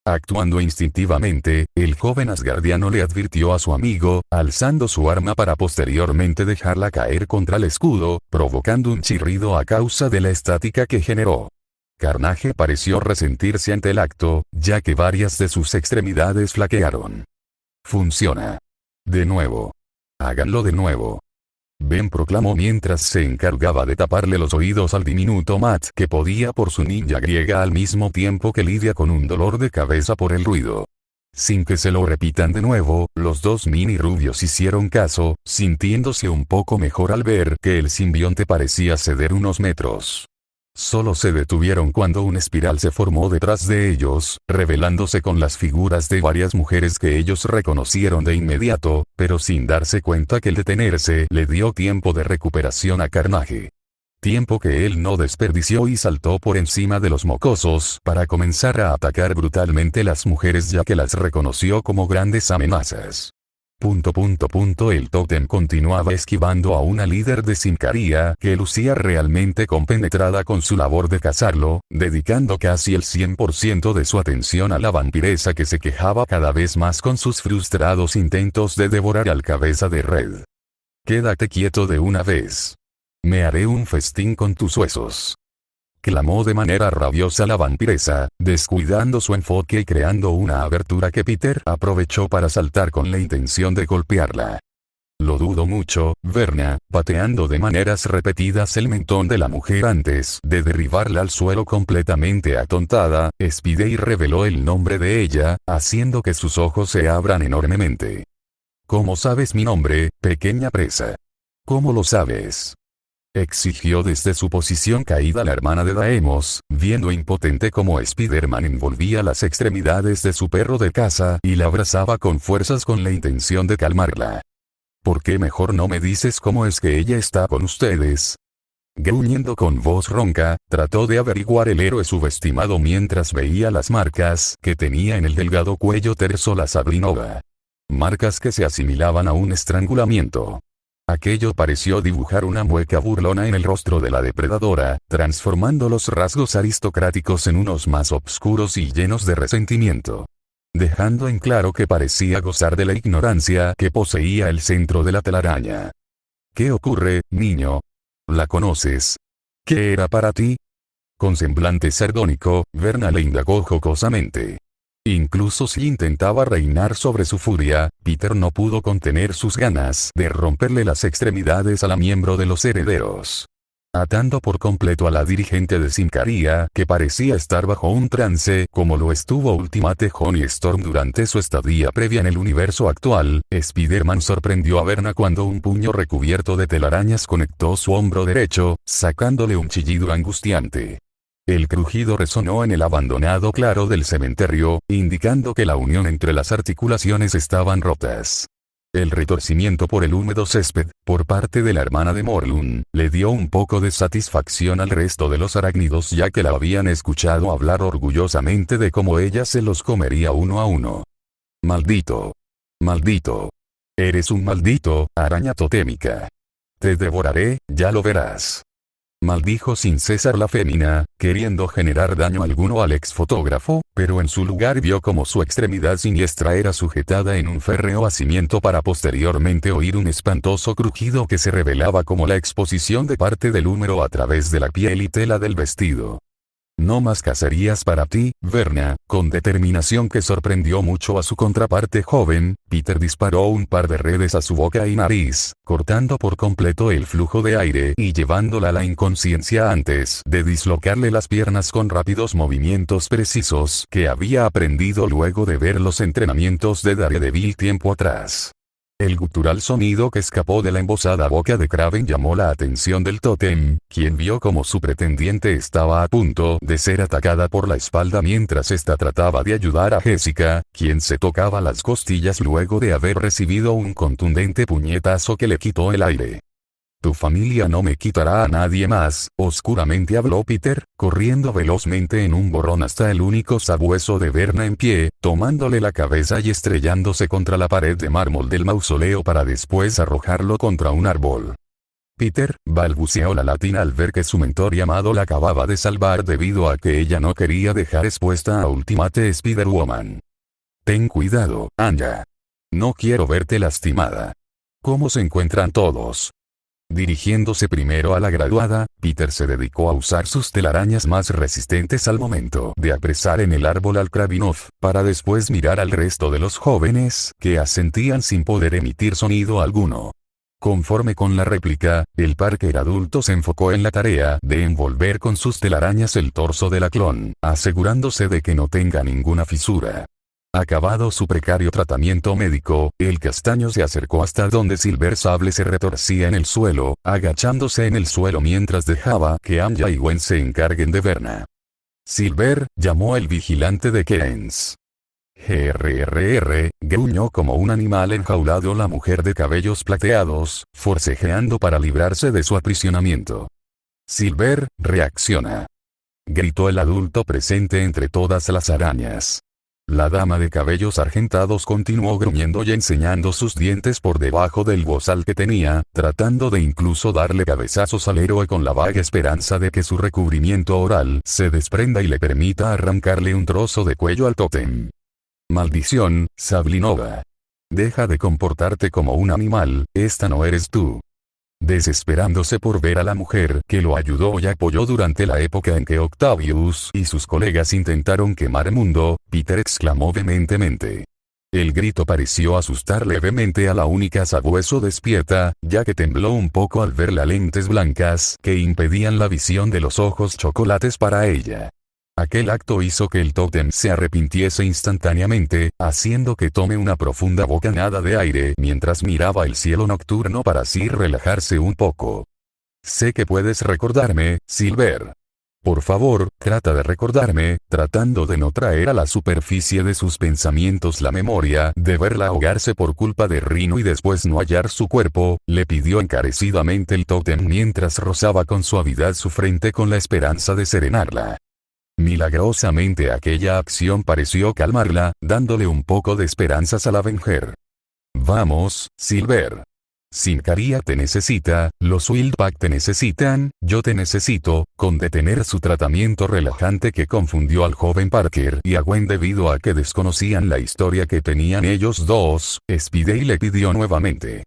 Actuando instintivamente, el joven asgardiano le advirtió a su amigo, alzando su arma para posteriormente dejarla caer contra el escudo, provocando un chirrido a causa de la estática que generó. Carnage pareció resentirse ante el acto, ya que varias de sus extremidades flaquearon. Funciona. De nuevo. Háganlo de nuevo. Ben proclamó mientras se encargaba de taparle los oídos al diminuto Matt que podía por su ninja griega al mismo tiempo que lidia con un dolor de cabeza por el ruido. Sin que se lo repitan de nuevo, los dos mini rubios hicieron caso, sintiéndose un poco mejor al ver que el simbionte parecía ceder unos metros. Solo se detuvieron cuando una espiral se formó detrás de ellos, revelándose con las figuras de varias mujeres que ellos reconocieron de inmediato, pero sin darse cuenta que el detenerse le dio tiempo de recuperación a Carnage. Tiempo que él no desperdició y saltó por encima de los mocosos para comenzar a atacar brutalmente las mujeres ya que las reconoció como grandes amenazas. El tótem continuaba esquivando a una líder de Sincaria que lucía realmente compenetrada con su labor de cazarlo, dedicando casi el 100% de su atención a la vampiresa que se quejaba cada vez más con sus frustrados intentos de devorar al cabeza de red. Quédate quieto de una vez. Me haré un festín con tus huesos. Clamó de manera rabiosa la vampiresa, descuidando su enfoque y creando una abertura que Peter aprovechó para saltar con la intención de golpearla. Lo dudo mucho, Verna, pateando de maneras repetidas el mentón de la mujer antes de derribarla al suelo completamente atontada, Spidey reveló el nombre de ella, haciendo que sus ojos se abran enormemente. ¿Cómo sabes mi nombre, pequeña presa? ¿Cómo lo sabes? Exigió desde su posición caída la hermana de Daemos, viendo impotente cómo Spider-Man envolvía las extremidades de su perro de caza y la abrazaba con fuerzas con la intención de calmarla. ¿Por qué mejor no me dices cómo es que ella está con ustedes? Gruñendo con voz ronca, trató de averiguar el héroe subestimado mientras veía las marcas que tenía en el delgado cuello terso la Sablinova. Marcas que se asimilaban a un estrangulamiento. Aquello pareció dibujar una mueca burlona en el rostro de la depredadora, transformando los rasgos aristocráticos en unos más obscuros y llenos de resentimiento. Dejando en claro que parecía gozar de la ignorancia que poseía el centro de la telaraña. ¿Qué ocurre, niño? ¿La conoces? ¿Qué era para ti? Con semblante sardónico, Verna le indagó jocosamente. Incluso si intentaba reinar sobre su furia, Peter no pudo contener sus ganas de romperle las extremidades a la miembro de los herederos. Atando por completo a la dirigente de Sincaria, que parecía estar bajo un trance como lo estuvo Ultimate Johnny Storm durante su estadía previa en el universo actual, Spider-Man sorprendió a Verna cuando un puño recubierto de telarañas conectó su hombro derecho, sacándole un chillido angustiante. El crujido resonó en el abandonado claro del cementerio, indicando que la unión entre las articulaciones estaban rotas. El retorcimiento por el húmedo césped, por parte de la hermana de Morlun, le dio un poco de satisfacción al resto de los arácnidos ya que la habían escuchado hablar orgullosamente de cómo ella se los comería uno a uno. Maldito. Maldito. Eres un maldito, araña totémica. Te devoraré, ya lo verás. Maldijo sin cesar la fémina, queriendo generar daño alguno al exfotógrafo, pero en su lugar vio como su extremidad siniestra era sujetada en un férreo asiento para posteriormente oír un espantoso crujido que se revelaba como la exposición de parte del húmero a través de la piel y tela del vestido. No más cacerías para ti, Verna. Con determinación que sorprendió mucho a su contraparte joven, Peter disparó un par de redes a su boca y nariz, cortando por completo el flujo de aire y llevándola a la inconsciencia antes de dislocarle las piernas con rápidos movimientos precisos que había aprendido luego de ver los entrenamientos de Daredevil tiempo atrás. El gutural sonido que escapó de la embosada boca de Kraven llamó la atención del tótem, quien vio como su pretendiente estaba a punto de ser atacada por la espalda mientras ésta trataba de ayudar a Jessica, quien se tocaba las costillas luego de haber recibido un contundente puñetazo que le quitó el aire. Tu familia no me quitará a nadie más, oscuramente habló Peter, corriendo velozmente en un borrón hasta el único sabueso de Verna en pie, tomándole la cabeza y estrellándose contra la pared de mármol del mausoleo para después arrojarlo contra un árbol. Peter, balbuceó la latina al ver que su mentor llamado la acababa de salvar debido a que ella no quería dejar expuesta a Ultimate Spider-Woman. Ten cuidado, Anya. No quiero verte lastimada. ¿Cómo se encuentran todos? Dirigiéndose primero a la graduada, Peter se dedicó a usar sus telarañas más resistentes al momento de apresar en el árbol al Kravinov, para después mirar al resto de los jóvenes, que asentían sin poder emitir sonido alguno. Conforme con la réplica, el Parker adulto se enfocó en la tarea de envolver con sus telarañas el torso de la clon, asegurándose de que no tenga ninguna fisura. Acabado su precario tratamiento médico, el castaño se acercó hasta donde Silver Sable se retorcía en el suelo, agachándose en el suelo mientras dejaba que Anya y Gwen se encarguen de Verna. Silver, llamó el vigilante de Keynes. Grrr, gruñó como un animal enjaulado la mujer de cabellos plateados, forcejeando para librarse de su aprisionamiento. Silver, reacciona. Gritó el adulto presente entre todas las arañas. La dama de cabellos argentados continuó gruñendo y enseñando sus dientes por debajo del bozal que tenía, tratando de incluso darle cabezazos al héroe con la vaga esperanza de que su recubrimiento oral se desprenda y le permita arrancarle un trozo de cuello al tótem. Maldición, Sablinova. Deja de comportarte como un animal, esta no eres tú. Desesperándose por ver a la mujer que lo ayudó y apoyó durante la época en que Octavius y sus colegas intentaron quemar el mundo, Peter exclamó vehementemente. El grito pareció asustar levemente a la única sabueso despierta, ya que tembló un poco al ver las lentes blancas que impedían la visión de los ojos chocolates para ella. Aquel acto hizo que el tótem se arrepintiese instantáneamente, haciendo que tome una profunda bocanada de aire mientras miraba el cielo nocturno para así relajarse un poco. Sé que puedes recordarme, Silver. Por favor, trata de recordarme, tratando de no traer a la superficie de sus pensamientos la memoria de verla ahogarse por culpa de Rhino y después no hallar su cuerpo, le pidió encarecidamente el tótem mientras rozaba con suavidad su frente con la esperanza de serenarla. Milagrosamente aquella acción pareció calmarla, dándole un poco de esperanzas al Avenger. Vamos, Silver. Sincaria te necesita, los Wildpack te necesitan, yo te necesito, con detener su tratamiento relajante que confundió al joven Parker y a Gwen debido a que desconocían la historia que tenían ellos dos, Spidey le pidió nuevamente.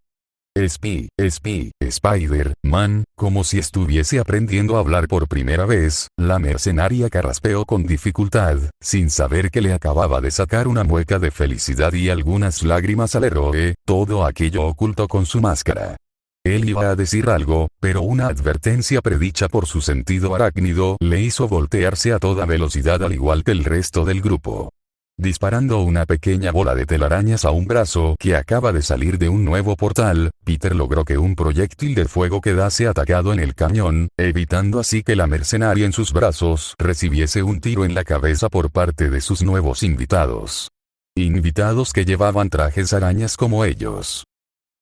Spider-Man, como si estuviese aprendiendo a hablar por primera vez, la mercenaria carraspeó con dificultad, sin saber que le acababa de sacar una mueca de felicidad y algunas lágrimas al héroe, todo aquello oculto con su máscara. Él iba a decir algo, pero una advertencia predicha por su sentido arácnido le hizo voltearse a toda velocidad al igual que el resto del grupo. Disparando una pequeña bola de telarañas a un brazo que acaba de salir de un nuevo portal, Peter logró que un proyectil de fuego quedase atacado en el cañón, evitando así que la mercenaria en sus brazos recibiese un tiro en la cabeza por parte de sus nuevos invitados. Invitados que llevaban trajes arañas como ellos.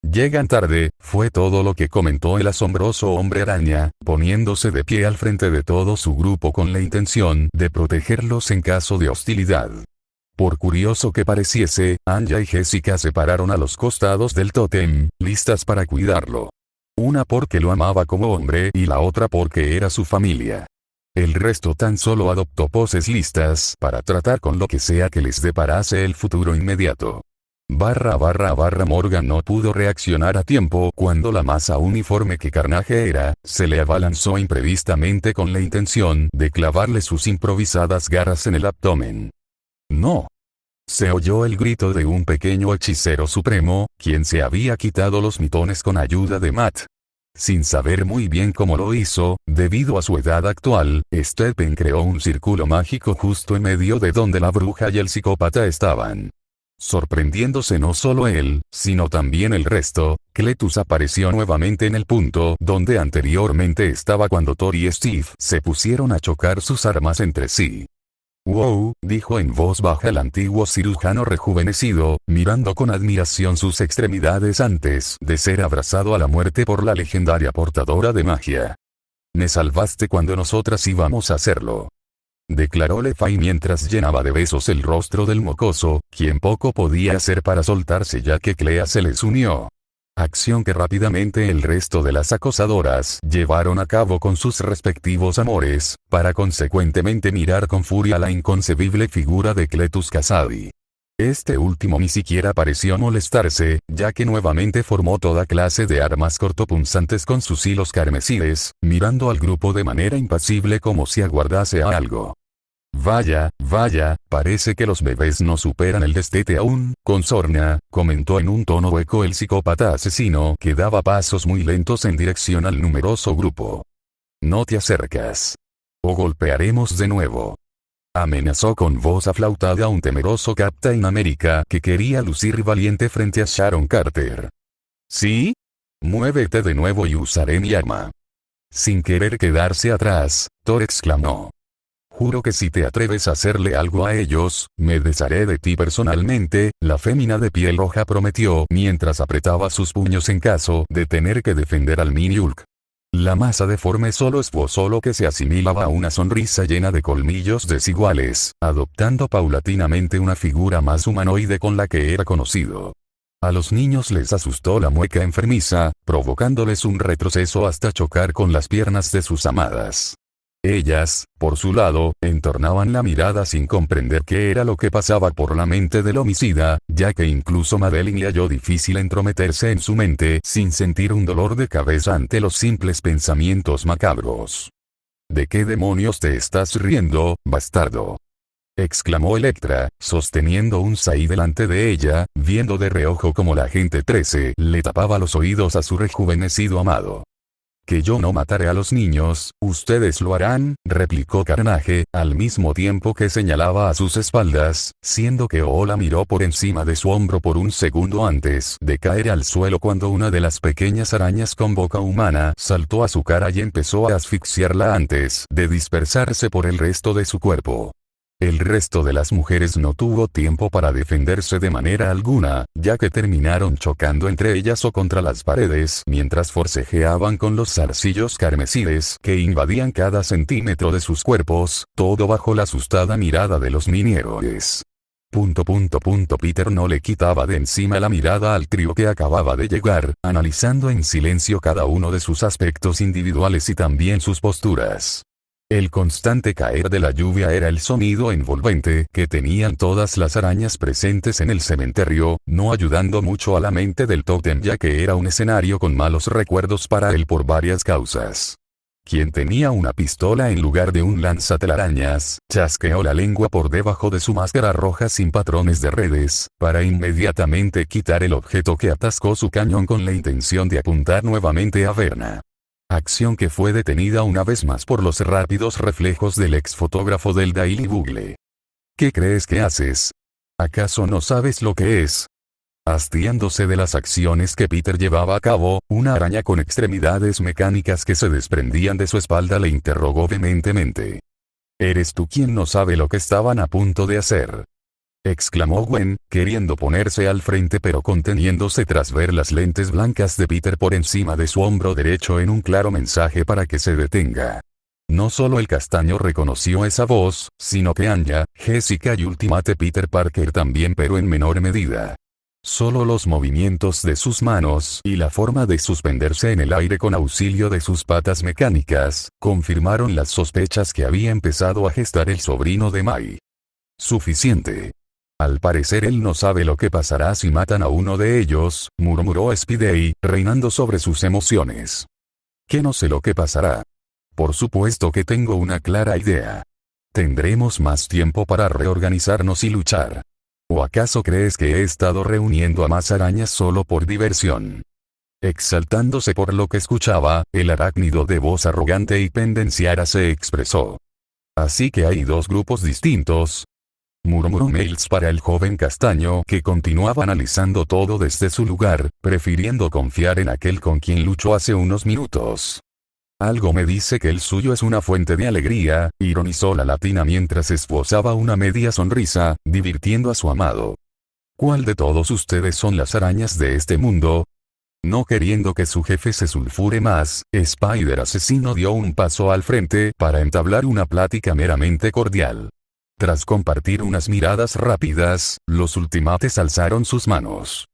Llegan tarde, fue todo lo que comentó el asombroso hombre araña, poniéndose de pie al frente de todo su grupo con la intención de protegerlos en caso de hostilidad. Por curioso que pareciese, Anya y Jessica se pararon a los costados del tótem, listas para cuidarlo. Una porque lo amaba como hombre y la otra porque era su familia. El resto tan solo adoptó poses listas para tratar con lo que sea que les deparase el futuro inmediato. Morgan no pudo reaccionar a tiempo cuando la masa uniforme que Carnage era, se le abalanzó imprevistamente con la intención de clavarle sus improvisadas garras en el abdomen. ¡No! Se oyó el grito de un pequeño hechicero supremo, quien se había quitado los mitones con ayuda de Matt. Sin saber muy bien cómo lo hizo, debido a su edad actual, Stephen creó un círculo mágico justo en medio de donde la bruja y el psicópata estaban. Sorprendiéndose no solo él, sino también el resto, Cletus apareció nuevamente en el punto donde anteriormente estaba cuando Thor y Steve se pusieron a chocar sus armas entre sí. «Wow», dijo en voz baja el antiguo cirujano rejuvenecido, mirando con admiración sus extremidades antes de ser abrazado a la muerte por la legendaria portadora de magia. «Me salvaste cuando nosotras íbamos a hacerlo», declaró Levi mientras llenaba de besos el rostro del mocoso, quien poco podía hacer para soltarse ya que Clea se les unió. Acción que rápidamente el resto de las acosadoras llevaron a cabo con sus respectivos amores, para consecuentemente mirar con furia la inconcebible figura de Cletus Kasady. Este último ni siquiera pareció molestarse, ya que nuevamente formó toda clase de armas cortopunzantes con sus hilos carmesíes, mirando al grupo de manera impasible como si aguardase a algo. «Vaya, parece que los bebés no superan el destete aún, con sorna», comentó en un tono hueco el psicópata asesino que daba pasos muy lentos en dirección al numeroso grupo. «No te acercas. O golpearemos de nuevo», amenazó con voz aflautada un temeroso Captain America que quería lucir valiente frente a Sharon Carter. «¿Sí? Muévete de nuevo y usaré mi arma». Sin querer quedarse atrás, Thor exclamó. «Juro que si te atreves a hacerle algo a ellos, me desharé de ti personalmente», la fémina de piel roja prometió mientras apretaba sus puños en caso de tener que defender al Mini-Hulk. La masa deforme solo esbozó lo que se asimilaba a una sonrisa llena de colmillos desiguales, adoptando paulatinamente una figura más humanoide con la que era conocido. A los niños les asustó la mueca enfermiza, provocándoles un retroceso hasta chocar con las piernas de sus amadas. Ellas, por su lado, entornaban la mirada sin comprender qué era lo que pasaba por la mente del homicida, ya que incluso Madeline le halló difícil entrometerse en su mente sin sentir un dolor de cabeza ante los simples pensamientos macabros. ¿De qué demonios te estás riendo, bastardo?, exclamó Electra, sosteniendo un sai delante de ella, viendo de reojo como la agente 13 le tapaba los oídos a su rejuvenecido amado. «Que yo no mataré a los niños, ustedes lo harán», replicó Carnage, al mismo tiempo que señalaba a sus espaldas, siendo que Oola miró por encima de su hombro por un segundo antes de caer al suelo cuando una de las pequeñas arañas con boca humana saltó a su cara y empezó a asfixiarla antes de dispersarse por el resto de su cuerpo. El resto de las mujeres no tuvo tiempo para defenderse de manera alguna, ya que terminaron chocando entre ellas o contra las paredes mientras forcejeaban con los zarcillos carmesíes que invadían cada centímetro de sus cuerpos, todo bajo la asustada mirada de los minihéroes. Peter no le quitaba de encima la mirada al trío que acababa de llegar, analizando en silencio cada uno de sus aspectos individuales y también sus posturas. El constante caer de la lluvia era el sonido envolvente que tenían todas las arañas presentes en el cementerio, no ayudando mucho a la mente del tótem ya que era un escenario con malos recuerdos para él por varias causas. Quien tenía una pistola en lugar de un lanzatelarañas, chasqueó la lengua por debajo de su máscara roja sin patrones de redes, para inmediatamente quitar el objeto que atascó su cañón con la intención de apuntar nuevamente a Verna. Acción que fue detenida una vez más por los rápidos reflejos del ex fotógrafo del Daily Bugle. ¿Qué crees que haces? ¿Acaso no sabes lo que es? Hastiándose de las acciones que Peter llevaba a cabo, una araña con extremidades mecánicas que se desprendían de su espalda le interrogó vehementemente. ¿Eres tú quien no sabe lo que estaban a punto de hacer?, exclamó Gwen, queriendo ponerse al frente pero conteniéndose tras ver las lentes blancas de Peter por encima de su hombro derecho en un claro mensaje para que se detenga. No solo el castaño reconoció esa voz, sino que Anya, Jessica y Ultimate Peter Parker también, pero en menor medida. Solo los movimientos de sus manos y la forma de suspenderse en el aire con auxilio de sus patas mecánicas, confirmaron las sospechas que había empezado a gestar el sobrino de Mai. Suficiente. Al parecer él no sabe lo que pasará si matan a uno de ellos, murmuró Spidey, reinando sobre sus emociones. ¿Que no sé lo que pasará? Por supuesto que tengo una clara idea. Tendremos más tiempo para reorganizarnos y luchar. ¿O acaso crees que he estado reuniendo a más arañas solo por diversión? Exaltándose por lo que escuchaba, el arácnido de voz arrogante y pendenciera se expresó. Así que hay dos grupos distintos, murmuró Miles para el joven castaño que continuaba analizando todo desde su lugar, prefiriendo confiar en aquel con quien luchó hace unos minutos. Algo me dice que el suyo es una fuente de alegría, ironizó la latina mientras esbozaba una media sonrisa, divirtiendo a su amado. ¿Cuál de todos ustedes son las arañas de este mundo? No queriendo que su jefe se sulfure más, Spider Asesino dio un paso al frente para entablar una plática meramente cordial. Tras compartir unas miradas rápidas, los Ultimates alzaron sus manos.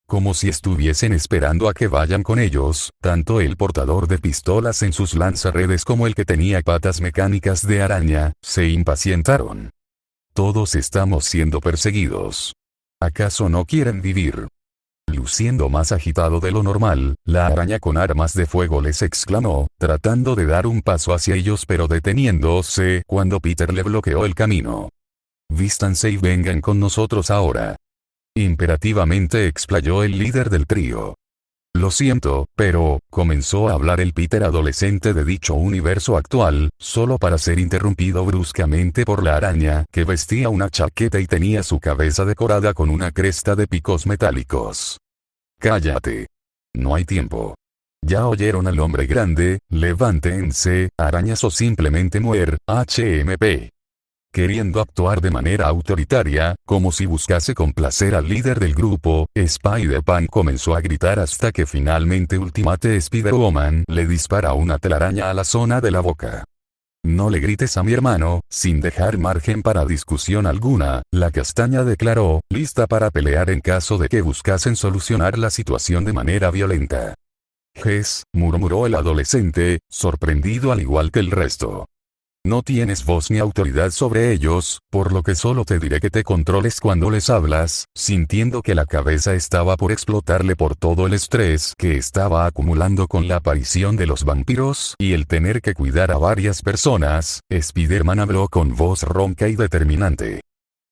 Como si estuviesen esperando a que vayan con ellos, tanto el portador de pistolas en sus lanzarredes como el que tenía patas mecánicas de araña, se impacientaron. Todos estamos siendo perseguidos. ¿Acaso no quieren vivir? Luciendo más agitado de lo normal, la araña con armas de fuego les exclamó, tratando de dar un paso hacia ellos pero deteniéndose cuando Peter le bloqueó el camino. Vístanse y vengan con nosotros ahora. Imperativamente explayó el líder del trío. Lo siento, pero, comenzó a hablar el Peter adolescente de dicho universo actual, solo para ser interrumpido bruscamente por la araña que vestía una chaqueta y tenía su cabeza decorada con una cresta de picos metálicos. Cállate. No hay tiempo. Ya oyeron al hombre grande, levántense, arañas o simplemente muer, HMP. Queriendo actuar de manera autoritaria, como si buscase complacer al líder del grupo, Spider-Man comenzó a gritar hasta que finalmente Ultimate Spider-Woman le dispara una telaraña a la zona de la boca. No le grites a mi hermano, sin dejar margen para discusión alguna, la castaña declaró, lista para pelear en caso de que buscasen solucionar la situación de manera violenta. Jess, murmuró el adolescente, sorprendido al igual que el resto. No tienes voz ni autoridad sobre ellos, por lo que solo te diré que te controles cuando les hablas, sintiendo que la cabeza estaba por explotarle por todo el estrés que estaba acumulando con la aparición de los vampiros y el tener que cuidar a varias personas. Spider-Man habló con voz ronca y determinante.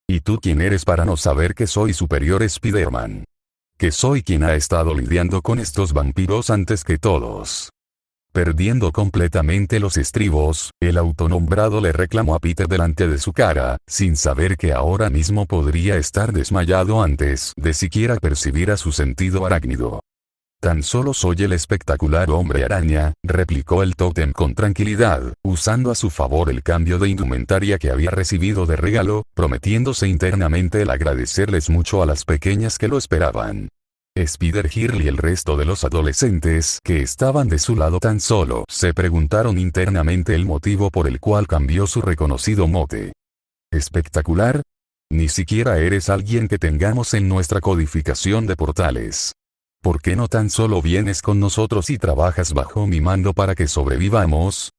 ¿Y tú quién eres para no saber que soy superior, Spider-Man? Que soy quien ha estado lidiando con estos vampiros antes que todos. Perdiendo completamente los estribos, el autonombrado le reclamó a Peter delante de su cara, sin saber que ahora mismo podría estar desmayado antes de siquiera percibir a su sentido arácnido. Tan solo soy el espectacular hombre araña, replicó el tótem con tranquilidad, usando a su favor el cambio de indumentaria que había recibido de regalo, prometiéndose internamente el agradecerles mucho a las pequeñas que lo esperaban. Spider-Girl y el resto de los adolescentes que estaban de su lado tan solo se preguntaron internamente el motivo por el cual cambió su reconocido mote. ¿Espectacular? Ni siquiera eres alguien que tengamos en nuestra codificación de portales. ¿Por qué no tan solo vienes con nosotros y trabajas bajo mi mando para que sobrevivamos?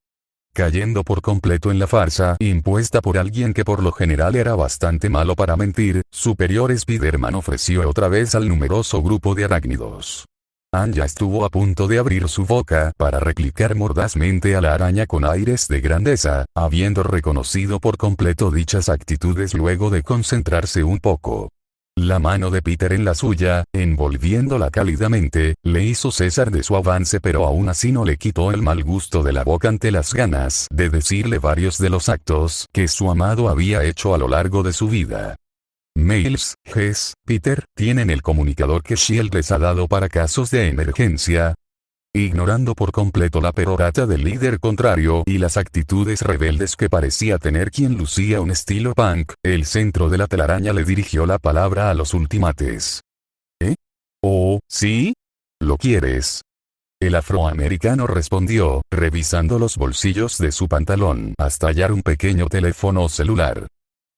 Cayendo por completo en la farsa impuesta por alguien que por lo general era bastante malo para mentir, Superior Spider-Man ofreció otra vez al numeroso grupo de arácnidos. Anya estuvo a punto de abrir su boca para replicar mordazmente a la araña con aires de grandeza, habiendo reconocido por completo dichas actitudes luego de concentrarse un poco. La mano de Peter en la suya, envolviéndola cálidamente, le hizo cesar de su avance, pero aún así no le quitó el mal gusto de la boca ante las ganas de decirle varios de los actos que su amado había hecho a lo largo de su vida. Miles, Jess, Peter, ¿tienen el comunicador que Shield les ha dado para casos de emergencia? Ignorando por completo la perorata del líder contrario y las actitudes rebeldes que parecía tener quien lucía un estilo punk, el centro de la telaraña le dirigió la palabra a los ultimates. ¿Eh? Oh, ¿sí? ¿Lo quieres? El afroamericano respondió, revisando los bolsillos de su pantalón hasta hallar un pequeño teléfono celular.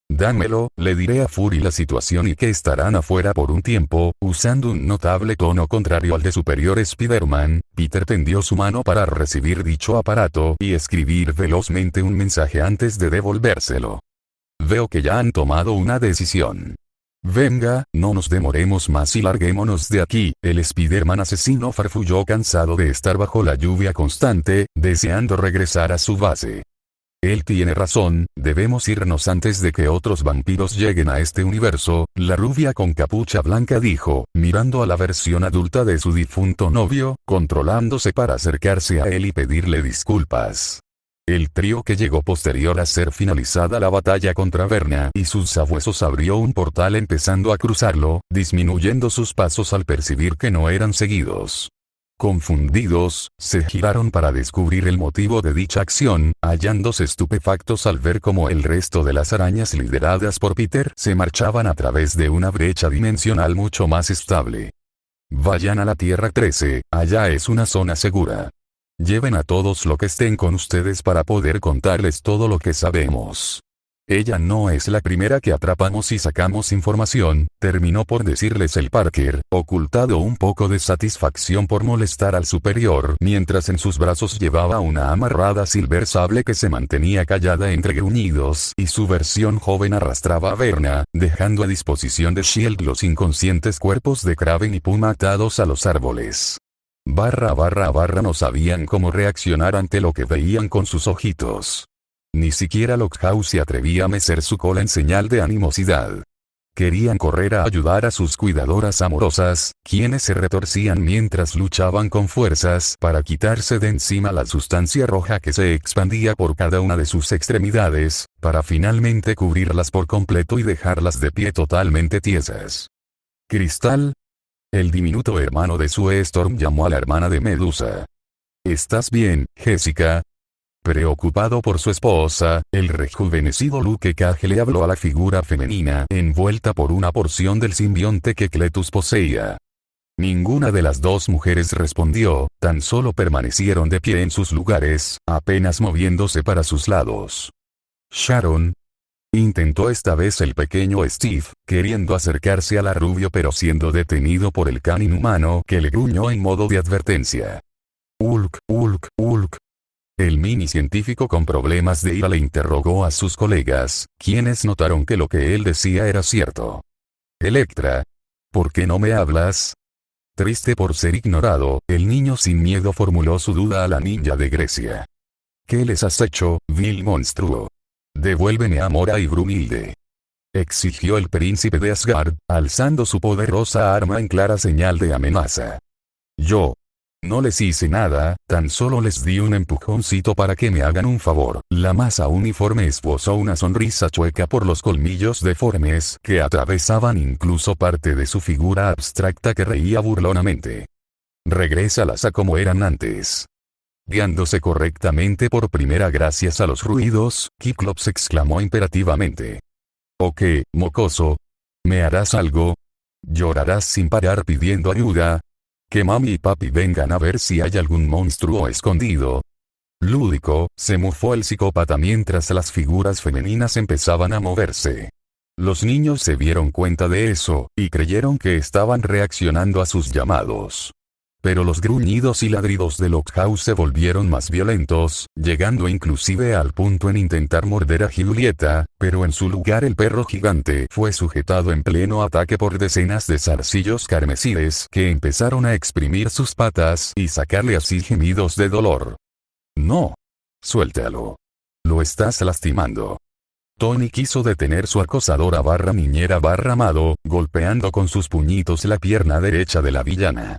Dámelo, le diré a Fury la situación y que estarán afuera por un tiempo. Usando un notable tono contrario al de Superior Spider-Man, Peter tendió su mano para recibir dicho aparato y escribir velozmente un mensaje antes de devolvérselo. Veo que ya han tomado una decisión. Venga, no nos demoremos más y larguémonos de aquí. El Spider-Man asesino farfulló cansado de estar bajo la lluvia constante, deseando regresar a su base. Él tiene razón, debemos irnos antes de que otros vampiros lleguen a este universo, la rubia con capucha blanca dijo, mirando a la versión adulta de su difunto novio, controlándose para acercarse a él y pedirle disculpas. El trío que llegó posterior a ser finalizada la batalla contra Verna y sus sabuesos abrió un portal empezando a cruzarlo, disminuyendo sus pasos al percibir que no eran seguidos. Confundidos, se giraron para descubrir el motivo de dicha acción, hallándose estupefactos al ver cómo el resto de las arañas lideradas por Peter se marchaban a través de una brecha dimensional mucho más estable. Vayan a la Tierra 13, allá es una zona segura. Lleven a todos lo que estén con ustedes para poder contarles todo lo que sabemos. Ella no es la primera que atrapamos y sacamos información, terminó por decirles el Parker, ocultado un poco de satisfacción por molestar al superior, mientras en sus brazos llevaba una amarrada Silver Sable que se mantenía callada entre gruñidos y su versión joven arrastraba a Verna, dejando a disposición de Shield los inconscientes cuerpos de Kraven y Puma atados a los árboles. No sabían cómo reaccionar ante lo que veían con sus ojitos. Ni siquiera Lockhouse se atrevía a mecer su cola en señal de animosidad. Querían correr a ayudar a sus cuidadoras amorosas, quienes se retorcían mientras luchaban con fuerzas para quitarse de encima la sustancia roja que se expandía por cada una de sus extremidades, para finalmente cubrirlas por completo y dejarlas de pie totalmente tiesas. Cristal. El diminuto hermano de Sue Storm llamó a la hermana de Medusa. ¿Estás bien, Jessica? Preocupado por su esposa, el rejuvenecido Luke Cage le habló a la figura femenina envuelta por una porción del simbionte que Cletus poseía. Ninguna de las dos mujeres respondió, tan solo permanecieron de pie en sus lugares, apenas moviéndose para sus lados. Sharon. Intentó esta vez el pequeño Steve, queriendo acercarse a la rubio pero siendo detenido por el can inhumano que le gruñó en modo de advertencia. Hulk. El mini científico con problemas de ira le interrogó a sus colegas, quienes notaron que lo que él decía era cierto. Electra. ¿Por qué no me hablas? Triste por ser ignorado, el niño sin miedo formuló su duda a la ninja de Grecia. ¿Qué les has hecho, vil monstruo? Devuélveme a Mora y Brunhilde. Exigió el príncipe de Asgard, alzando su poderosa arma en clara señal de amenaza. Yo no les hice nada, tan solo les di un empujoncito para que me hagan un favor. La masa uniforme esbozó una sonrisa chueca por los colmillos deformes que atravesaban incluso parte de su figura abstracta que reía burlonamente. Regrésalas a como eran antes. Guiándose correctamente por primera gracias a los ruidos, Kiklops exclamó imperativamente. ¿O qué, mocoso? ¿Me harás algo? ¿Llorarás sin parar pidiendo ayuda? Que mami y papi vengan a ver si hay algún monstruo escondido. Lúdico, se mufó el psicópata mientras las figuras femeninas empezaban a moverse. Los niños se dieron cuenta de eso, y creyeron que estaban reaccionando a sus llamados. Pero los gruñidos y ladridos de Lockhouse se volvieron más violentos, llegando inclusive al punto en intentar morder a Julieta, pero en su lugar el perro gigante fue sujetado en pleno ataque por decenas de zarcillos carmesíes que empezaron a exprimir sus patas y sacarle así gemidos de dolor. No. Suéltalo. Lo estás lastimando. Tony quiso detener su acosadora barra niñera barra amado, golpeando con sus puñitos la pierna derecha de la villana.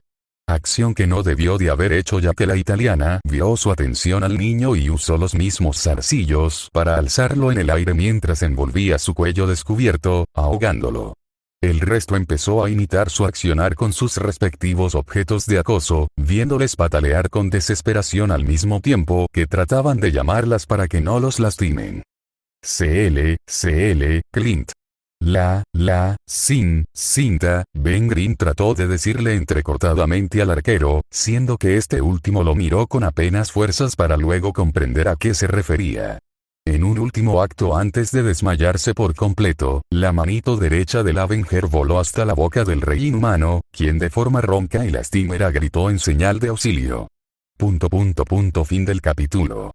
Acción que no debió de haber hecho ya que la italiana vio su atención al niño y usó los mismos zarcillos para alzarlo en el aire mientras envolvía su cuello descubierto, ahogándolo. El resto empezó a imitar su accionar con sus respectivos objetos de acoso, viéndoles patalear con desesperación al mismo tiempo que trataban de llamarlas para que no los lastimen. CL, Clint. Cinta, Ben Green trató de decirle entrecortadamente al arquero, siendo que este último lo miró con apenas fuerzas para luego comprender a qué se refería. En un último acto antes de desmayarse por completo, la manito derecha del Avenger voló hasta la boca del rey inhumano, quien de forma ronca y lastimera gritó en señal de auxilio. Fin del capítulo.